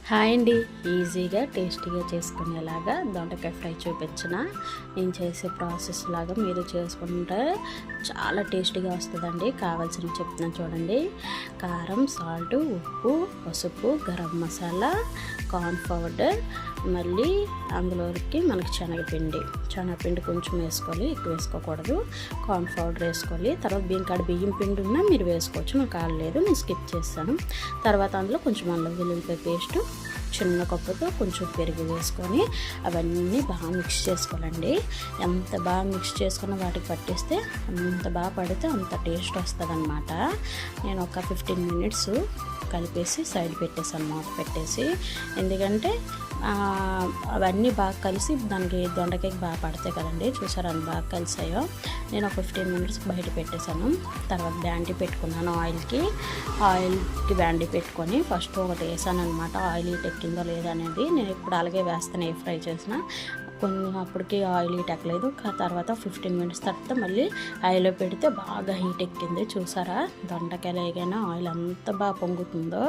Hi అండి. ఈజీగా టేస్టీగా చేసుకునేలాగా దొండకాయ ఫ్రై చూపించిన నేను చేసే ప్రాసెస్ లాగా మీరు చేసుకుంటే చాలా టేస్టీగా వస్తుందండి. కావాల్సినవి చెప్తున్నాను చూడండి. కారం, సాల్ట్, ఉప్పు, పసుపు, గరం మసాలా, కార్న్ పౌడర్, మళ్ళీ అందులోకి మనకి శనగపిండి కొంచెం వేసుకోవాలి, ఎక్కువ వేసుకోకూడదు. కార్న్ పౌడర్ వేసుకోవాలి. తర్వాత బియ్యం పిండి ఉన్నా మీరు వేసుకోవచ్చు, నాకు కాలేదు, నేను స్కిప్ చేస్తాను. తర్వాత అందులో కొంచెం అల్లం వెల్లుల్లిపాయ పేస్టు, చిన్న కప్పుతో కొంచెం పెరుగు వేసుకొని అవన్నీ బాగా మిక్స్ చేసుకోవాలండి. ఎంత బాగా మిక్స్ చేసుకున్న వాటికి పట్టిస్తే అంత బాగా పడితే అంత టేస్ట్ వస్తుంది అన్నమాట. నేను ఒక 15 మినిట్స్ కలిపేసి సైడ్ పెట్టేసాను, మూత పెట్టేసి. ఎందుకంటే అవన్నీ బాగా కలిసి దానికి దొండకాయకి బాగా పడతాయి కదండి. చూసారా అన్ని బాగా కలిసాయో. నేను ఒక 15 మినిట్స్ బయట పెట్టేశాను. తర్వాత బ్యాండీ పెట్టుకున్నాను. ఆయిల్కి బ్యాండీ పెట్టుకొని ఫస్ట్ ఒకటి వేసాను అనమాట. ఆయిల్ హీట్ ఎక్కిందో లేదా అనేది. నేను ఇప్పుడు అలాగే వేస్తాను, ఏ ఫ్రై చేసినా. అప్పటికి ఆయిల్ హీట్ ఎక్కలేదు. తర్వాత 15 మినిట్స్ తర్వాత మళ్ళీ ఆయిల్లో పెడితే బాగా హీట్ ఎక్కింది. చూసారా దొండకాయలు వేయగానే ఆయిల్ అంత బాగా పొంగుతుందో,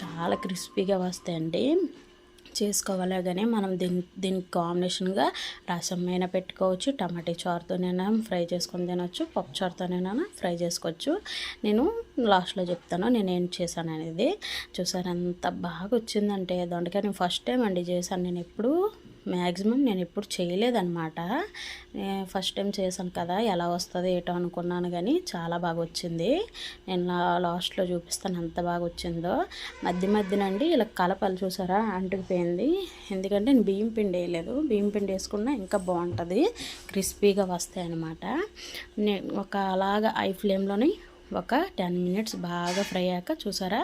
చాలా క్రిస్పీగా వస్తాయండి. చేసుకోవాలి. కానీ మనం దీనికి కాంబినేషన్గా రసం అయినా పెట్టుకోవచ్చు, టమాటా చారుతోనైనా ఫ్రై చేసుకొని తినవచ్చు, పప్పు చారుతోనైనా ఫ్రై చేసుకోవచ్చు. నేను లాస్ట్లో చెప్తాను నేను ఏం చేశాను అనేది. చూసారు ఎంత బాగా వచ్చిందంటే దొండకాయ. నేను ఫస్ట్ టైం అండి చేశాను. నేను ఎప్పుడు చేయలేదన్నమాట. ఫస్ట్ టైం చేశాను కదా, ఎలా వస్తుందో ఏటో అనుకున్నాను, కానీ చాలా బాగా వచ్చింది. నేను లాస్ట్లో చూపిస్తాను ఎంత బాగా వచ్చిందో. మధ్యనండి ఇలా కలపాలి. చూసారా అంటుకుపోయింది. ఎందుకంటే నేను బియ్యం పిండి వేయలేదు. బియ్యం పిండి వేసుకున్నా ఇంకా బాగుంటుంది, క్రిస్పీగా వస్తాయి అన్నమాట. నేను అలాగా ఐ ఫ్లేమ్లోని ఒక 10 మినిట్స్ బాగా ఫ్రై అయ్యాక చూసారా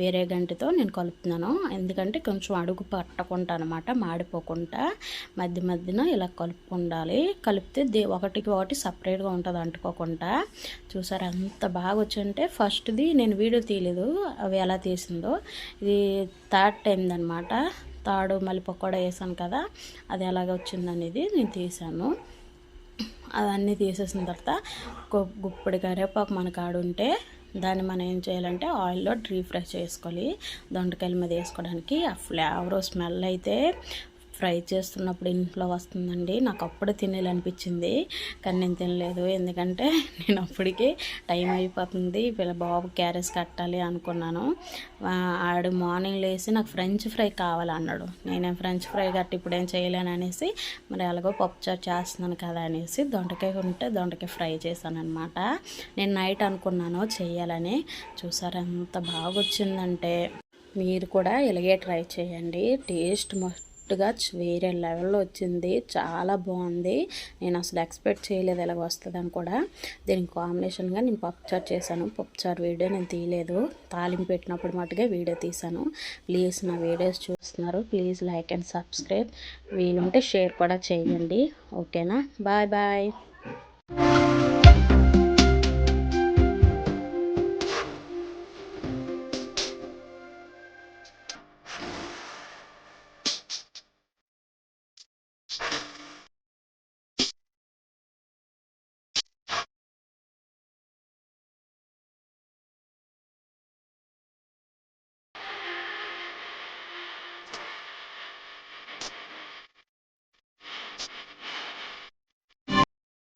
వేరే గంటతో నేను కలుపుతున్నాను. ఎందుకంటే కొంచెం అడుగు పట్టకుండా అనమాట, మాడిపోకుండా మధ్యన ఇలా కలుపుకుండాలి. కలిపితే ఒకటికి ఒకటి సపరేట్గా ఉంటుంది, అంటుకోకుండా. చూసారా ఎంత బాగా వచ్చింటే. ఫస్ట్ది నేను వీడియో తీయలేదు, అవి ఎలా తీసిందో. ఇది థర్డ్ టైంది అనమాట. మళ్ళీ పకోడా వేసాను కదా, అది ఎలాగ వచ్చిందనేది నేను తీసాను. అవన్నీ తీసేసిన తర్వాత గుప్పిడి కరివేపాకు మనకు ఆడుంటే దాన్ని మనం ఏం చేయాలంటే ఆయిల్లో డీప్ ఫ్రై చేసుకోవాలి. దొండకాయల మీద వేసుకోవడానికి ఆ ఫ్లేవర్ స్మెల్ అయితే ఫ్రై చేస్తున్నప్పుడు ఇంట్లో వస్తుందండి. నాకు అప్పుడే తినాలనిపించింది, కానీ నేను తినలేదు. ఎందుకంటే నేను అప్పటికి టైం అయిపోతుంది, బాబు క్యారేజ్ కట్టాలి అనుకున్నాను. ఆడు మార్నింగ్ లేసి నాకు ఫ్రెంచ్ ఫ్రై కావాలన్నాడు. నేనేం ఫ్రెంచ్ ఫ్రై గట్టి ఇప్పుడేం చేయలేను అనేసి, మరి ఎలాగో పప్పుచారు చేస్తున్నాను కదా అనేసి దొండకాయ ఉంటే దొండకాయ ఫ్రై చేశాను అనమాట. నేను నైట్ అనుకున్నాను చేయాలని. చూసారు ఎంత బాగా వచ్చిందంటే. మీరు కూడా ఇలాగే ట్రై చేయండి. టేస్ట్ వేరే లెవెల్లో వచ్చింది, చాలా బాగుంది. నేను అసలు ఎక్స్పెక్ట్ చేయలేదు ఇలా వస్తుందని కూడా. దీనికి కాంబినేషన్గా నేను పప్పుచారు చేశాను. పప్పుచారు వీడియో నేను తీయలేదు, తాలింపు పెట్టినప్పుడు మటుగా వీడియో తీశాను. ప్లీజ్ నా వీడియోస్ చూస్తున్నారు, ప్లీజ్ లైక్ అండ్ సబ్స్క్రైబ్. వీలుంటే షేర్ కూడా చేయండి. ఓకేనా? Bye bye.